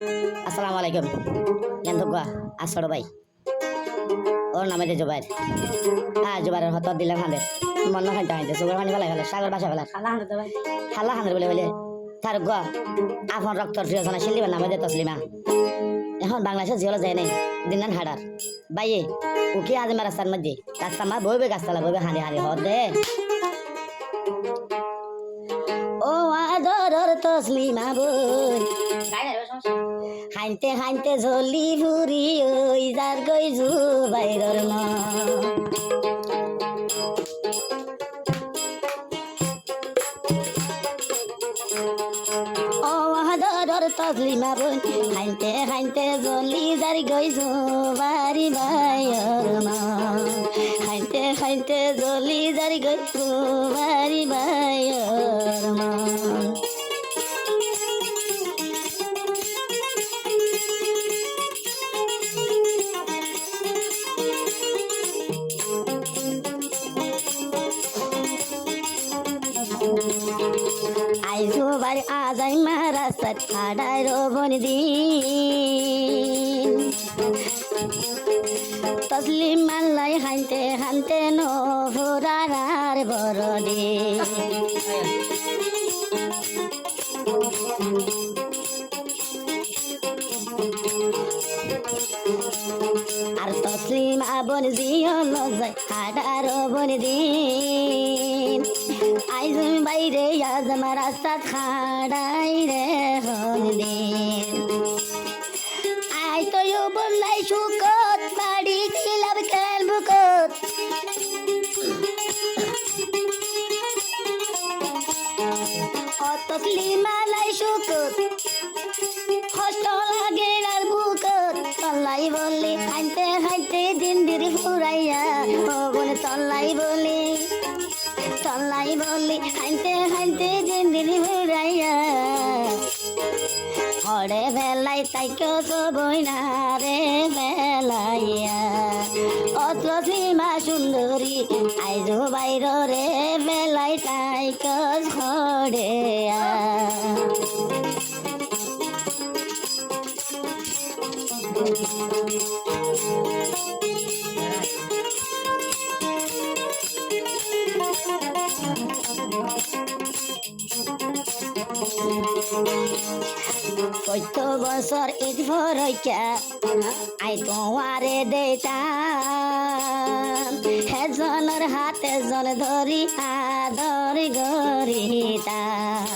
আসসালামু আলাইকুম কেন তো আসড় ভাই ওর নামে যে জুবাইর জুবাইরের হত দিলাম হাঁদের মন খাইতে খাইতে সুগার পানি ফেলাই ফেলে সাগর বাসা ফেলা খালা হাঁদের বলে বলে তার গোয়া আপন রক্তর প্রিয়জনা শিল্লিবার নামে যে তসলিমা এখন বাংলাদেশের জিহলে যায় নাই দিনান হাডার বাইয়ে উকি আজমা রাস্তার মধ্যে রাস্তা মা বইবে গাছতলা বইবে হাঁড়ি হাঁড়ি হদ দে ও আদরর তসলিমা বই হাইতে হাইতে ঝলি ফুরি ওই যার গই জুবাইরর মা ও আদরর তসলিমা বই হাইতে হাইতে ঝলি যার গই জুবারি বাইর মা হাইতে হাইতে ঝলি যার গই জুবারি বাইর মা আইজো বাড়ি আজাই মারাসাত হাডাই রোবন দিন তসলিম মাল্লাই হানতে হানতে নহরার বরদে আর তসলিম আবন জিও লজাই হাডার বন দিন আইজ বাইরে আজমা রাস্তা খাড়াই রে হন দিন আই তো বললাই সুকত বাড়ি ছিলাম কেন বুকত তসলিমালাই সুকত কষ্ট লাগে আর বুকত তল্লাই বললি হাইতে হাইতে দিন দিরি ফুরাইয়া ও বলে তল্লাই বলি হাইতে হাইতে দিন দিরি ফুরাইয়া হরে বেলাই তাইকে সবই না রে বেলাইয়া অত্র সীমা সুন্দরী আইজো বাইর রে বেলাই তাইকে হরে কত বছর ঈদ ভরইকা আই তোমারে দেতাম হেজনের হাতে জন ধরি আদর গরিতাম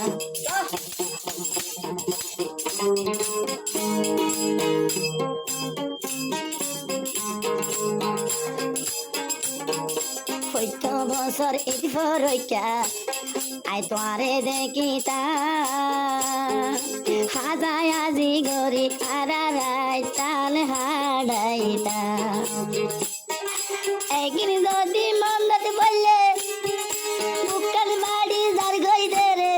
কত বছর ঈদ ভরইকা আই তোমারে দেখিতা হাজাই আজি গরি হারাই তাল হাডাইতা একদিন যদি মন্দত বললে বুকাল বাড়ি যার গই দে রে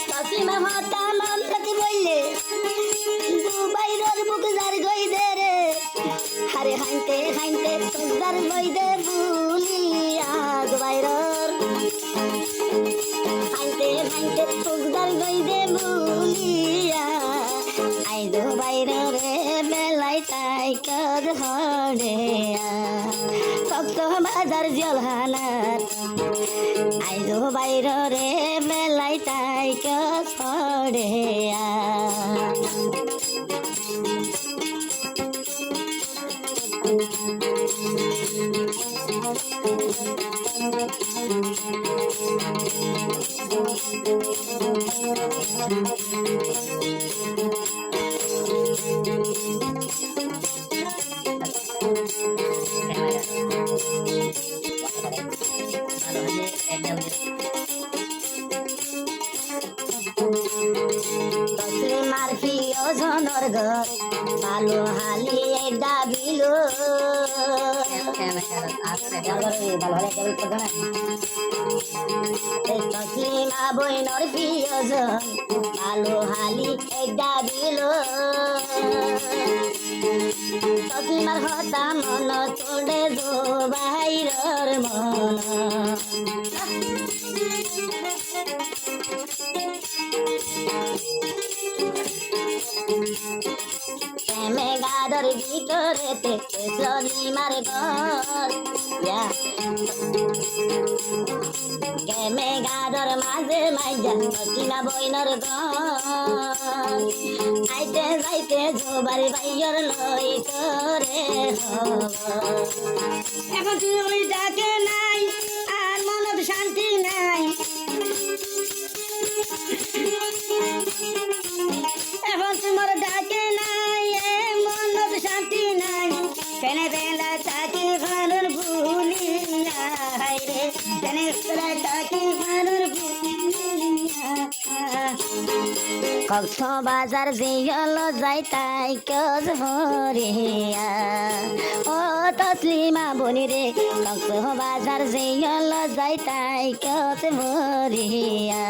তসলিমা হতা মন্দত বললে দুবাইরর বুক যার গই দে রে হারে হাইতে হাইতে যার গই দে বুলি আজ বাইরর হাইতে হাইতে যার গই দে বুলিয়া আইজো বাইর রে বেলাই তাই কর হরে কত বাজার জলহানার আইজো বাইর রে বেলাই তাই কর হরে তসলিমার প্রিয়জনের ঘর ভালো হালি ডাবিল তসলিমা বইনর প্রিয়জন ভালো হালি ডাবিল তসলিমার হতা মন তোড়ে জুবাইরর মন ভিতরেতে সলিমার ঘর কেমে গাডর মাঝে মাইজা কিনা বইনর ঘর আইতে যাইতে জোবারি ভাইয়র লই করে এখন তুই ডাকে নাই আর মনত শান্তি নাই এখন তোমার ডাকে নাই মনত শান্তি নাই কেনে বেলা চাকি ভানুর ভুলিয়া রে কেনে বেলা চাকি ভানুর ভুলিয়া কক্সবাজার জিয়ল যাই তাই কজ হরিয়া ও তসলিমা বনি রে কক্সবাজার জিয়ল যাই তাই কজ হরিয়া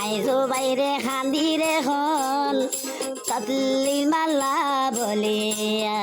আইজো বাইরে খান্দিরে হল তসলিমা বলিয়া